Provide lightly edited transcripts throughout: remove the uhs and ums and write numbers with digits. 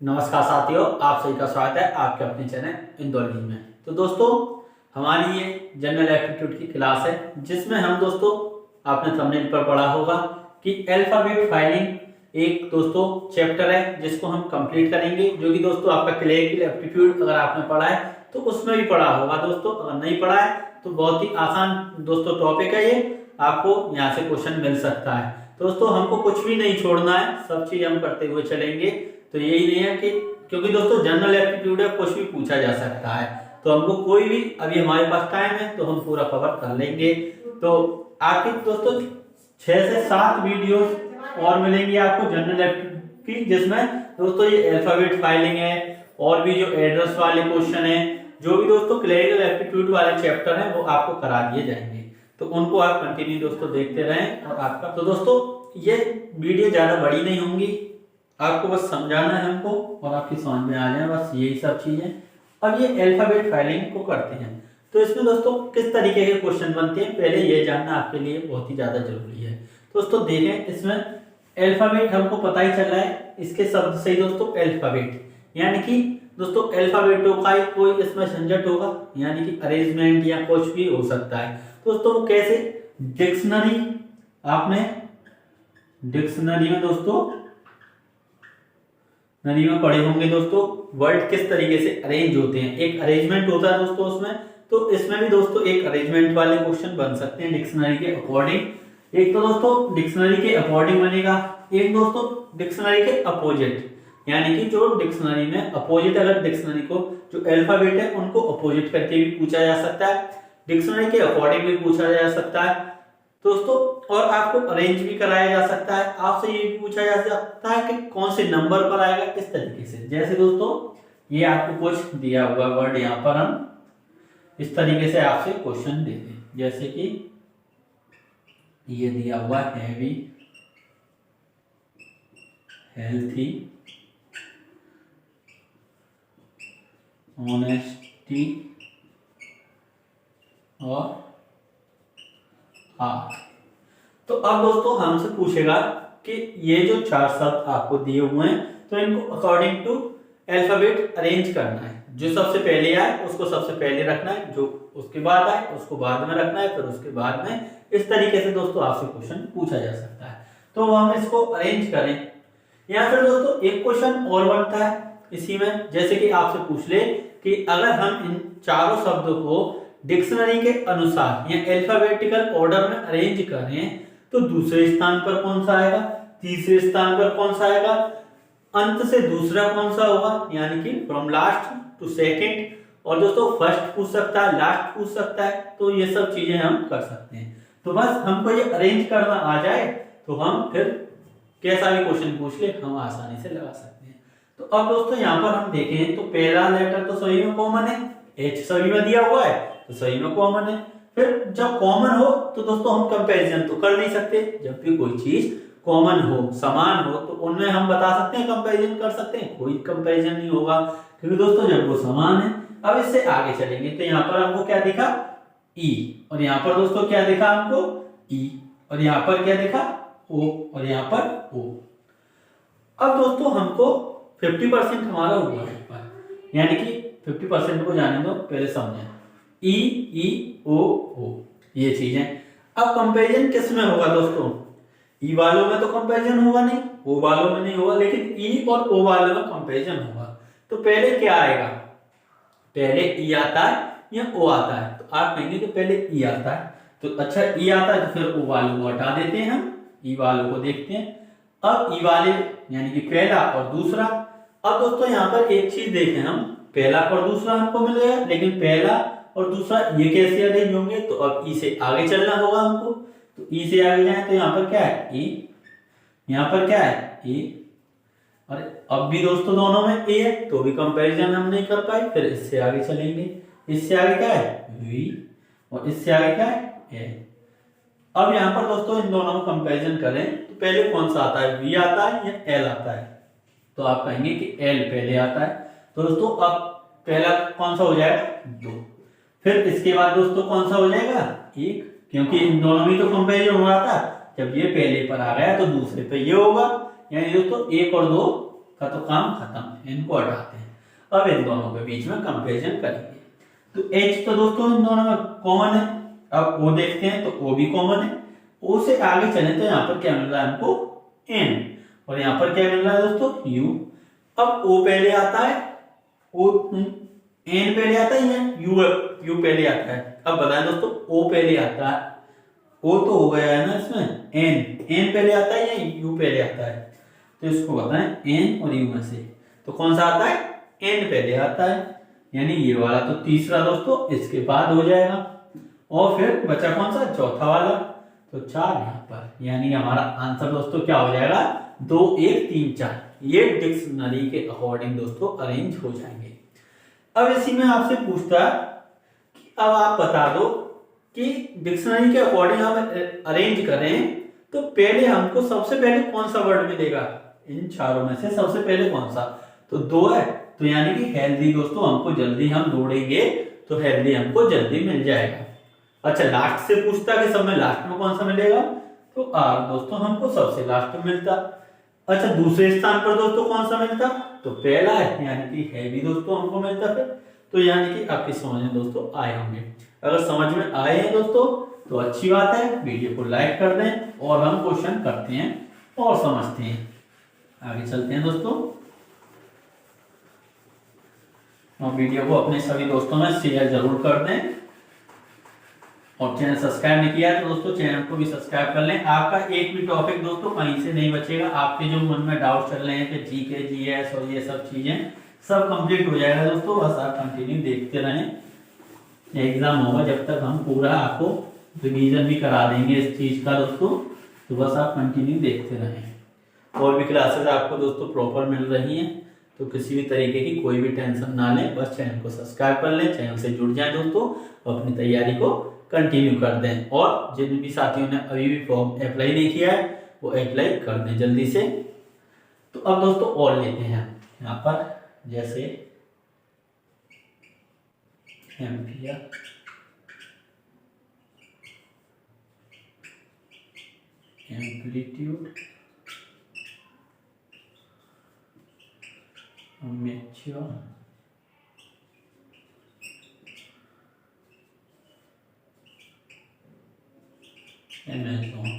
नमस्कार साथियों, आप सभी का स्वागत है आपके अपने चैनल इंदौली में। तो दोस्तों, हमारी ये जनरल एप्टीट्यूड की क्लास है जिसमें हम दोस्तों आपने थंबनेल पर पढ़ा होगा कि अल्फाबेट फाइलिंग एक दोस्तों चैप्टर है जिसको हम कंप्लीट करेंगे, जो कि दोस्तों आपका क्लरिकल एप्टीट्यूड अगर आपने पढ़ा है तो उसमें भी पढ़ा होगा दोस्तों। अगर नहीं पढ़ा है तो बहुत ही आसान दोस्तों टॉपिक है ये, आपको यहाँ से क्वेश्चन मिल सकता है। दोस्तों हमको कुछ भी नहीं छोड़ना है, सब चीज हम करते हुए चलेंगे। तो यही नहीं है कि क्योंकि दोस्तों जनरल एप्टीट्यूड है, कुछ भी पूछा जा सकता है, तो हमको कोई भी अभी हमारे पास टाइम है तो हम पूरा कवर कर लेंगे। तो आपके दोस्तों 6 से 7 वीडियोस और मिलेंगी आपको जनरल एप्टीट्यूड की, जिसमें दोस्तों ये अल्फाबेट फाइलिंग है और भी जो एड्रेस वाले क्वेश्चन है, जो भी दोस्तों क्लरिकल एप्टीट्यूड वाले चैप्टर है वो आपको करा दिए जाएंगे। तो उनको आप कंटिन्यू दोस्तों देखते रहें। और आपका तो दोस्तों ये वीडियो ज्यादा बड़ी नहीं होंगी, आपको बस समझाना है हमको और आपकी समझ में आ जाए, बस यही सब चीजें। अब ये अल्फाबेट फाइलिंग को करते हैं तो इसमें दोस्तों किस तरीके के क्वेश्चन बनते हैं, पहले ये जानना आपके लिए बहुत ही ज्यादा जरूरी है। दोस्तों देखें, इसमें अल्फाबेट हमको पता ही चल रहा है, इसके शब्द से ही दोस्तों अल्फाबेट, यानी कि दोस्तों अल्फाबेटों का ही कोई इसमें झंझट होगा, यानी कि अरेंजमेंट या कुछ भी हो सकता है। दोस्तों कैसे डिक्शनरी, आपने डिक्शनरी में दोस्तों नरी में पढ़े होंगे दोस्तों, वर्ड किस तरीके से अरेंज होते हैं, एक अरेंजमेंट होता है दोस्तों उसमें। तो इसमें भी दोस्तों एक अरेंजमेंट वाले क्वेश्चन बन सकते हैं डिक्शनरी के अकॉर्डिंग। एक तो दोस्तों डिक्शनरी के अकॉर्डिंग बनेगा, एक दोस्तों डिक्शनरी के अपोजिट, यानी कि जो डिक्शनरी में अपोजिट, अगर डिक्शनरी को जो अल्फाबेट है उनको अपोजिट करके भी पूछा जा सकता है, डिक्शनरी के अकॉर्डिंग भी पूछा जा सकता है दोस्तों। और आपको अरेंज भी कराया जा सकता है, आपसे ये भी पूछा जा सकता है कि कौन से नंबर पर आएगा, किस तरीके से। जैसे दोस्तों ये आपको कुछ दिया हुआ वर्ड, यहाँ पर हम इस तरीके से आपसे क्वेश्चन देते हैं, जैसे कि ये दिया हुआ हैवी, हेल्थी, ऑनेस्टी और तो अब दोस्तों हमसे पूछेगा कि ये जो 4 शब्द आपको दिए हुए हैं तो इनको अकॉर्डिंग टू अल्फाबेट अरेंज करना है। जो सबसे पहले आए उसको सबसे पहले रखना है, जो उसके बाद आए उसको बाद में रखना है, फिर उसके बाद में। इस तरीके से दोस्तों आपसे क्वेश्चन पूछा जा सकता है, तो हम इसको अरेंज करें। या फिर दोस्तों एक क्वेश्चन और बनता है इसी में, जैसे कि आपसे पूछ ले कि अगर हम इन चारों शब्दों को डिक्शनरी के अनुसार या अल्फाबेटिकल ऑर्डर में अरेंज करें तो दूसरे स्थान पर कौन सा आएगा, तीसरे स्थान पर कौन सा आएगा, अंत से दूसरा कौन सा होगा, यानी कि फ्रॉम लास्ट टू सेकंड। और दोस्तों फर्स्ट पूछ सकता है, लास्ट पूछ सकता है, तो ये सब चीजें हम कर सकते हैं। तो बस हमको ये अरेंज करना आ जाए तो हम फिर कैसा भी क्वेश्चन पूछ ले हम आसानी से लगा सकते हैं। तो अब दोस्तों यहाँ पर हम देखें तो पहला लेटर तो सभी में कॉमन है, एच सभी में दिया हुआ है तो सही में कॉमन है। फिर जब कॉमन हो तो दोस्तों हम कंपैरिजन तो कर नहीं सकते, जब भी कोई चीज कॉमन हो, समान हो, तो उनमें हम बता सकते हैं, कंपैरिजन कर सकते हैं, कोई कंपैरिजन नहीं होगा क्योंकि दोस्तों जब वो समान है। अब इससे आगे चलेंगे तो यहाँ पर हमको क्या दिखा, ई, और यहाँ पर दोस्तों क्या दिखा हमको, ई, और यहाँ पर क्या दिखा, ओ, और यहाँ पर ओ। अब दोस्तों हमको 50% हमारा हुआ है, यानी कि 50% को जाने दो, पहले समझें। ई, ई, ओ, ओ, ये चीजें। अब कंपैरिजन किस में होगा दोस्तों, ई वालों में तो कंपैरिजन होगा नहीं, ओ वालों में नहीं होगा, लेकिन ई और ओ वालों में कंपैरिजन होगा। तो पहले क्या आएगा, पहले ई आता है या ओ आता है, तो आप कहेंगे कि पहले ई आता है, तो अच्छा ई आता है तो फिर ओ वालों को हटा देते हैं, हम ई वालों को देखते हैं। अब ई वाले यानी कि पहला और दूसरा। अब दोस्तों यहाँ पर एक चीज देखें, हम पहला और दूसरा हमको मिल गया, लेकिन पहला और दूसरा ये कैसे अरेंज होंगे, तो अब ई से आगे चलना होगा हमको। तो ई से आगे जाए तो यहाँ पर क्या है, ई, यहाँ पर क्या है, ए, और अब भी दोस्तों दोनों में ए है तो भी कंपैरिजन हम नहीं कर पाए। फिर इससे आगे चलेंगे, इससे आगे क्या है, वी, और इससे आगे क्या है, ए। अब यहाँ पर दोस्तों इन दोनों में कंपैरिजन करें तो पहले कौन सा आता है, वी आता है या एल आता है, तो आप कहेंगे कि एल पहले आता है। तो दोस्तों अब पहला कौन सा हो जाएगा, 2, फिर इसके बाद दोस्तों कौन सा हो जाएगा, 1, क्योंकि इन दोनों में तो कंपैरिजन हो रहा था, जब ये पहले पर आ गया तो दूसरे पे ये होगा, यानी दोस्तों 1 और 2 का तो काम खत्म, इनको हटाते हैं। अब इन दोनों के बीच में कंपेरिजन करेंगे। तो H तो दोस्तों इन दोनों में कॉमन है। अब O देखते हैं तो O भी कॉमन है। O से आगे चले तो यहाँ पर क्या मिल रहा है हमको N, और यहाँ पर क्या मिल रहा है दोस्तों U। अब O पहले आता है, N पहले आता है या U पहले आता है? अब बताएं दोस्तों, O पहले आता है। O तो हो गया है ना इसमें, N पहले आता है या U पहले आता है? तो इसको बताएं N और U में से तो कौन सा आता है? N पहले आता है, यानी ये वाला तो तीसरा दोस्तों इसके बाद हो जाएगा। और फिर बचा कौन सा? चौथा वाला। तो 4 यहाँ पर, यानी हमारा आंसर दोस्तों क्या हो जाएगा? 2 1 3 4। ये डिक्शनरी के अकॉर्डिंग दोस्तों अरेंज हो जाएंगे। अब इसी में आपसे पूछता है कि अब आप बता दो कि डिक्शनरी के अकॉर्डिंग हम अरेंज करें तो पहले हमको सबसे पहले कौन सा वर्ड मिलेगा? इन चारों में से सबसे पहले कौन सा? तो 2 है, तो यानी कि हेल्दी दोस्तों हमको जल्दी हम ढूंढेंगे तो हेल्दी हमको जल्दी मिल जाएगा। अच्छा, लास्ट से पूछता कि सब में लास्ट में कौन सा मिलेगा? तो R दोस्तों हमको सबसे लास्ट में मिलता। अच्छा, दूसरे स्थान पर दोस्तों कौन सा मिलता? तो पहला है, यानी कि हैवी दोस्तों हमको मिलता फिर। तो यानी कि आपकी समझ में दोस्तों आए होंगे। अगर समझ में आए हैं दोस्तों तो अच्छी बात है, वीडियो को लाइक कर दें और हम क्वेश्चन करते हैं और समझते हैं। आगे चलते हैं दोस्तों, और वीडियो को अपने सभी दोस्तों में शेयर जरूर कर दें, और चैनल सब्सक्राइब नहीं किया है तो दोस्तों चैनल को भी सब्सक्राइब कर लें। आपका एक भी टॉपिक दोस्तों कहीं से नहीं बचेगा। आपके जो मन में डाउट चल रहे हैं कि जीके जीएस और ये सब चीजें सब कंप्लीट हो जाएगा दोस्तों, बस आप कंटिन्यू देखते रहें। एग्जाम होगा जब तक हम पूरा आपको रिवीजन भी करा देंगे इस चीज का दोस्तों, तो बस आप कंटिन्यू देखते रहें। और भी क्लासेस आपको दोस्तों प्रॉपर मिल रही हैं, तो किसी भी तरीके की कोई भी टेंशन ना लें, बस चैनल को सब्सक्राइब कर लें, चैनल से जुड़ जाएं दोस्तों, अपनी तैयारी को कंटिन्यू कर दें। और जिन भी साथियों ने अभी भी फॉर्म अप्लाई नहीं किया है वो अप्लाई कर दें जल्दी से। तो अब दोस्तों और लेते हैं यहाँ पर, जैसे एम्पियर, एम्पलीट्यूड, मैच्योर, अमेज़न।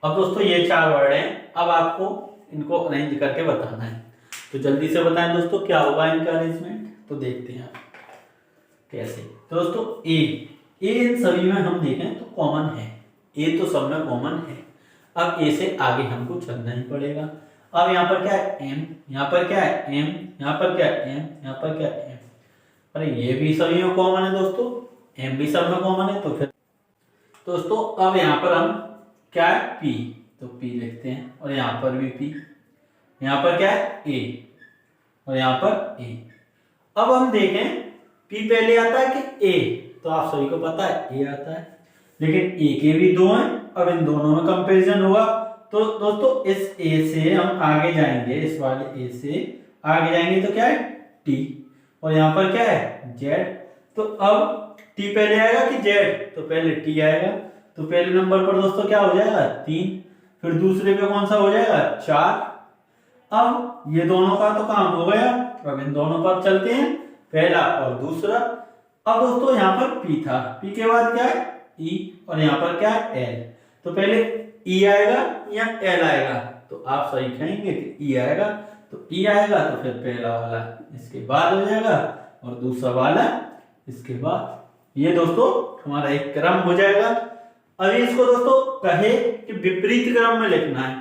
अब दोस्तों ये 4 वर्ड हैं, अब आपको इनको अरेंज करके बताना है। तो जल्दी से बताएं दोस्तों क्या होगा इनका अरेंजमेंट, तो देखते हैं आप कैसे। तो दोस्तों ए इन सभी में हम देखें तो कॉमन है, ए तो सब में कॉमन है। अब ए से आगे हमको चलना ही पड़ेगा। अब यहाँ पर क्या है? एम, यहाँ पर क्या है? एम, यहाँ पर क्या है? एम, यहाँ पर क्या है? एम। अरे ये भी सभी में कॉमन है दोस्तों, एम भी सब में कॉमन है। तो फिर दोस्तों अब यहाँ पर हम क्या है? पी, तो पी लिखते हैं, और यहाँ पर भी पी, यहाँ पर क्या है? ए, और यहाँ पर ए। अब हम देखें पी पहले आता है कि ए, तो आप सभी को पता है ए आता है, लेकिन ए के भी 2 हैं। अब इन दोनों में कंपैरिजन होगा, तो दोस्तों इस ए से हम आगे जाएंगे, इस वाले ए से आगे जाएंगे तो क्या है? टी, और यहाँ पर क्या है? जेड। तो अब टी पहले आएगा कि जेड? तो पहले टी आएगा, तो पहले नंबर पर दोस्तों क्या हो जाएगा? 3, फिर दूसरे पे कौन सा हो जाएगा? 4। अब ये दोनों का तो काम हो गया, अब इन दोनों पर चलते हैं, पहला और दूसरा। अब दोस्तों यहाँ पर पी था, पी के बाद क्या है? ई, और यहाँ पर क्या है? एल। तो पहले ई आएगा या एल आएगा? तो आप सही कहेंगे कि ई आएगा। तो ई आएगा तो फिर पहला वाला इसके बाद हो जाएगा और दूसरा वाला इसके बाद। ये दोस्तों हमारा एक क्रम हो जाएगा। अभी इसको दोस्तों कहे कि विपरीत क्रम में लिखना है,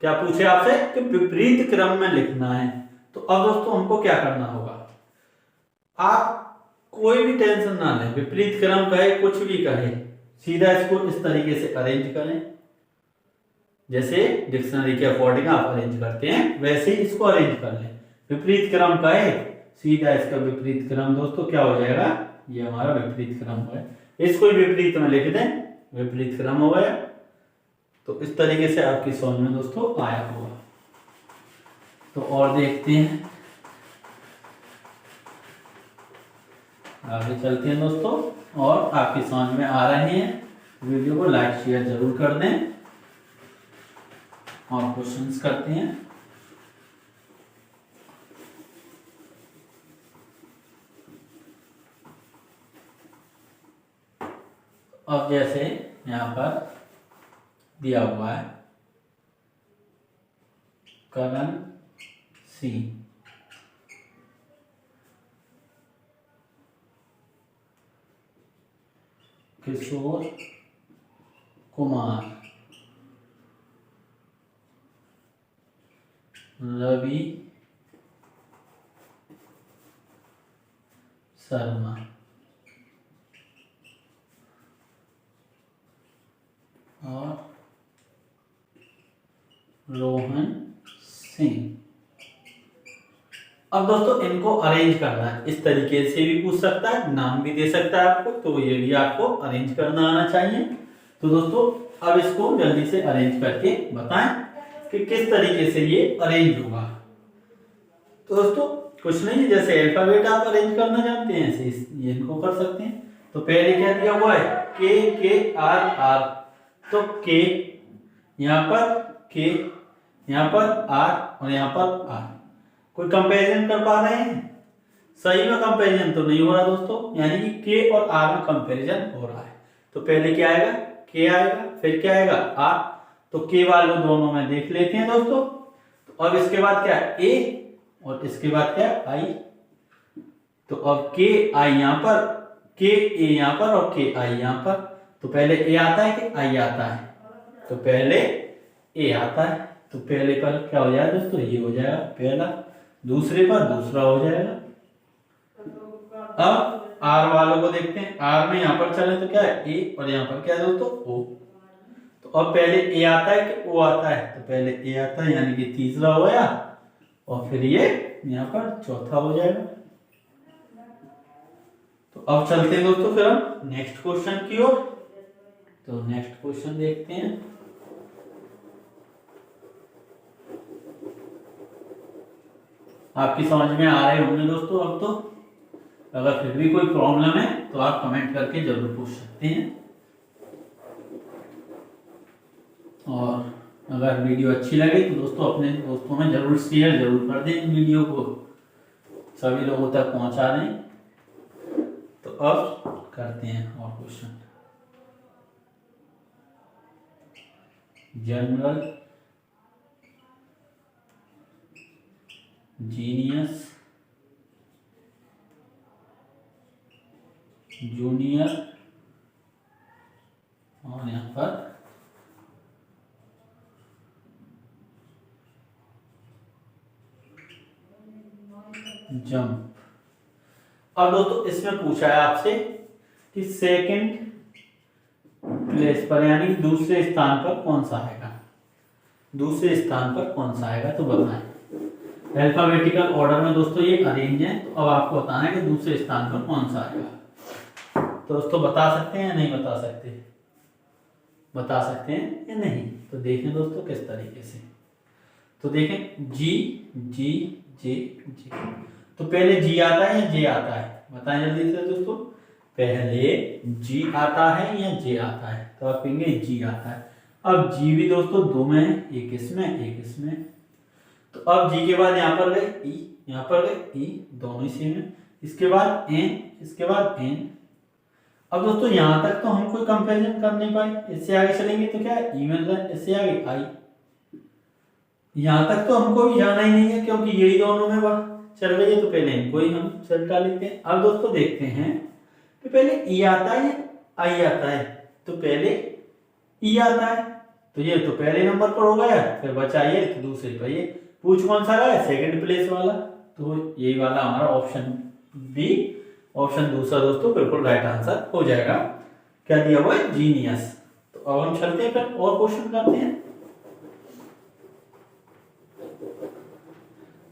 क्या पूछे आपसे कि विपरीत क्रम में लिखना है। तो अब दोस्तों हमको क्या करना होगा? आप कोई भी टेंशन ना लें, विपरीत क्रम कहे कुछ भी कहे, सीधा इसको इस तरीके से अरेंज करें, जैसे डिक्शनरी के अकॉर्डिंग आप अरेंज करते हैं वैसे ही इसको अरेंज कर लें। विपरीत क्रम कहे, सीधा इसका विपरीत क्रम दोस्तों क्या हो जाएगा? ये हमारा विपरीत क्रम हो गया। इसको विपरीत में लिख दें, विपरीत क्रम हो गया। तो इस तरीके से आपकी समझ में दोस्तों आया होगा। तो और देखते हैं, आगे चलते हैं दोस्तों, और आपकी समझ में आ रहे हैं। वीडियो को लाइक शेयर जरूर कर दें और क्वेश्चंस करते हैं। अब जैसे यहाँ पर दिया हुआ है करण सिंह, किशोर कुमार, रवि शर्मा और रोहन सिंह। अब दोस्तों इनको अरेंज करना है, इस तरीके से भी पूछ सकता है, नाम भी दे सकता है आपको, तो ये भी आपको अरेंज करना आना चाहिए। तो दोस्तों अब इसको जल्दी से अरेंज करके बताएं कि किस तरीके से ये अरेंज होगा। तो दोस्तों कुछ नहीं, जैसे अल्फाबेट आप अरेंज करना जानते हैं ऐसे ये इनको कर सकते हैं। तो पहले क्या दिया हुआ है के आर आर, तो के यहाँ पर, के यहाँ पर आर और यहाँ पर आर, कोई कंपैरिजन कर पा रहे हैं? सही में कंपैरिजन तो नहीं हो रहा दोस्तों, यानी कि के और आर में कंपैरिजन हो रहा है। तो पहले क्या आएगा के आएगा, फिर क्या आएगा आर, तो के वालों दोनों में देख लेते हैं दोस्तों। तो अब इसके बाद क्या है ए और इसके बाद क्या है आई। तो अब के आई यहाँ पर, के ए यहाँ पर और के आई यहाँ पर। तो पहले ए आता है कि आई आता है? तो पहले ए आता है, तो पहले पर क्या हो जाएगा दोस्तों, ये हो जाएगा पहला, दूसरे पर दूसरा हो जाएगा। अब आर वालों को देखते हैं, आर में यहाँ पर चले तो क्या है ए और यहाँ पर क्या है दोस्तों ओ। तो अब पहले ए आता है कि ओ आता है? तो पहले ए आता है, यानी कि तीसरा हो गया, और फिर ये यहाँ पर चौथा हो जाएगा। तो अब चलते हैं दोस्तों फिर हम नेक्स्ट क्वेश्चन की ओर। तो नेक्स्ट क्वेश्चन देखते हैं। आपकी समझ में आ रहे होंगे दोस्तों अब तो। अगर फिर भी कोई प्रॉब्लम है तो आप कमेंट करके जरूर पूछ सकते हैं। और अगर वीडियो अच्छी लगे तो दोस्तों अपने दोस्तों में जरूर शेयर जरूर कर दें इन वीडियो को, सभी लोगों तक पहुंचा दें। तो अब करते हैं और क्वेश्चन। जनरल, जीनियस, जूनियर और यहाँ पर जंप। अब दोस्तों इसमें पूछा है आपसे कि सेकंड प्लेस पर यानी दूसरे स्थान पर कौन सा आएगा, दूसरे स्थान पर कौन सा आएगा, तो बताएं। अल्फाबेटिकल ऑर्डर में दोस्तों ये अरेंज है, तो अब आपको बताना है कि दूसरे स्थान पर कौन सा आएगा। तो दोस्तों बता सकते हैं या नहीं बता सकते? बता सकते हैं या नहीं? तो देखें दोस्तों किस तरीके से। तो देखें जी जी जे जे, तो पहले जी आता है या जे आता है? बताएं जल्दी से दोस्तों, पहले जी आता है या जे आता है? तो आप कहेंगे जी आता है। अब जी भी दोस्तों दो में है, एक इसमें एक इसमें। तो अब जी के बाद यहाँ पर गए ई, यहाँ पर गए ई, दोनों इसी में। इसके बाद एन, इसके बाद एन। अब दोस्तों यहां तक तो हम कोई कंपैरिजन कर नहीं पाए, इससे आगे चलेंगे तो क्या है ई मिल रहा है, इससे आगे आई। यहां तक तो हमको भी जाना ही नहीं है क्योंकि यही दोनों में चल रही है, तो पहले इनको ही हम सल्टा लेते हैं। अब दोस्तों देखते हैं कि पहले ई आता है या आई आता है? तो पहले ई आता है, तो ये तो पहले नंबर पर हो गया, फिर बचा ये तो दूसरे पर। ये पूछ कौन सा रहा है? सेकंड प्लेस वाला, तो यही वाला हमारा ऑप्शन बी, ऑप्शन दूसरा दोस्तों बिल्कुल राइट आंसर हो जाएगा। क्या दिया हुआ है? जीनियस। तो अब हम चलते हैं फिर और क्वेश्चन करते हैं,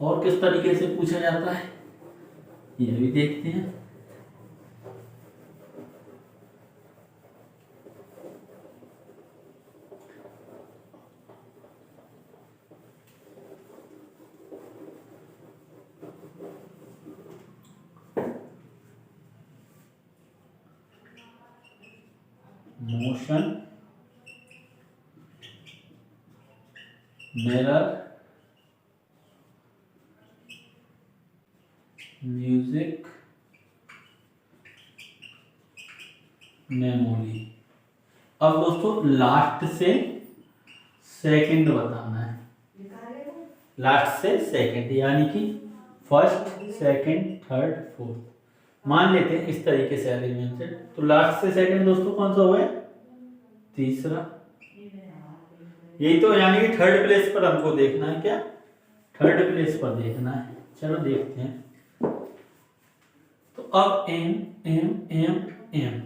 और किस तरीके से पूछा जाता है ये भी देखते हैं। Motion, mirror, music, memory. अब दोस्तों लास्ट से सेकंड बताना है, लास्ट से सेकंड यानी कि फर्स्ट सेकंड थर्ड फोर्थ मान लेते हैं इस तरीके से अरेंजमेंट से। तो लास्ट से सेकंड दोस्तों कौन सा हुआ है, तीसरा, यही तो यानी कि थर्ड प्लेस पर हमको देखना है, क्या थर्ड प्लेस पर देखना है। चलो देखते हैं। तो अब एम एम एम एम,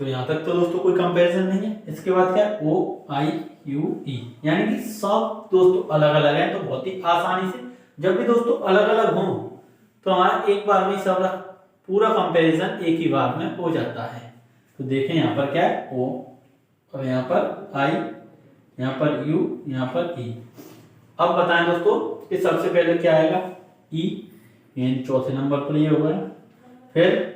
तो यहां तक तो दोस्तों कोई कंपैरिजन नहीं है। इसके बाद क्या है, ओ आई यू ई, यानी कि सब दोस्तों अलग अलग है। तो बहुत ही आसानी से जब भी दोस्तों अलग अलग हो तो हमारा एक बार में सब पूरा कंपैरिजन एक ही बार में हो जाता है। तो देखें यहाँ पर क्या है, ओ, और यहाँ पर आई, यहाँ पर यू, यहाँ पर ई। अब बताएं दोस्तों कि सबसे पहले क्या आएगा, ई, यानी चौथे नंबर पर ये होगा। फिर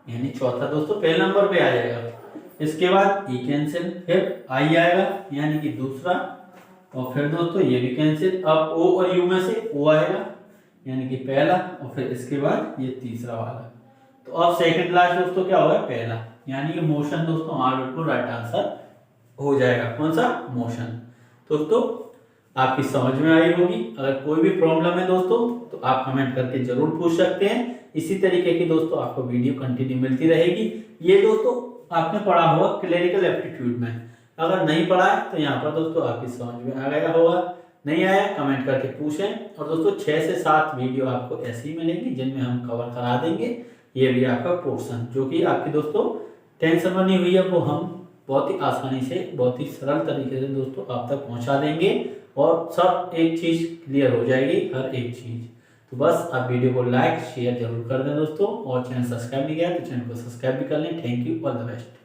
यानी चौथा दोस्तों पहले नंबर पे आ जाएगा। इसके बाद ई कैंसिल, फिर आई आएगा यानी कि दूसरा, और फिर दोस्तों ये भी कैंसिल। अब ओ और यू में से ओ आएगा यानी कि पहला, और फिर इसके बाद ये तीसरा वाला। तो अब सेकंड लास्ट दोस्तों क्या होगा, पहला, यानी कि मोशन दोस्तों हमारा बिल्कुल राइट आंसर हो जाएगा। कौन सा, मोशन। दोस्तों आपकी समझ में आई होगी। अगर कोई भी प्रॉब्लम है दोस्तों तो आप कमेंट करके जरूर पूछ सकते हैं। इसी तरीके की दोस्तों आपको वीडियो कंटिन्यू मिलती रहेगी। ये दोस्तों आपने पढ़ा होगा क्लेरिकल एप्टीट्यूड में, अगर नहीं पढ़ा है तो यहाँ पर दोस्तों आपकी समझ में आ गया होगा। नहीं आया कमेंट करके पूछें। और दोस्तों 6 से 7 वीडियो आपको ऐसी मिलेंगी जिनमें हम कवर करा देंगे ये भी आपका पोर्शन, जो कि आपकी दोस्तों टेंशन बनी हुई है वो हम बहुत ही आसानी से, बहुत ही सरल तरीके से दोस्तों आप तक पहुंचा देंगे, और सब एक चीज क्लियर हो जाएगी, हर एक चीज। तो बस आप वीडियो को लाइक शेयर जरूर कर दें दोस्तों, और चैनल सब्सक्राइब नहीं किया तो चैनल को सब्सक्राइब भी कर लें। Thank you, all the best.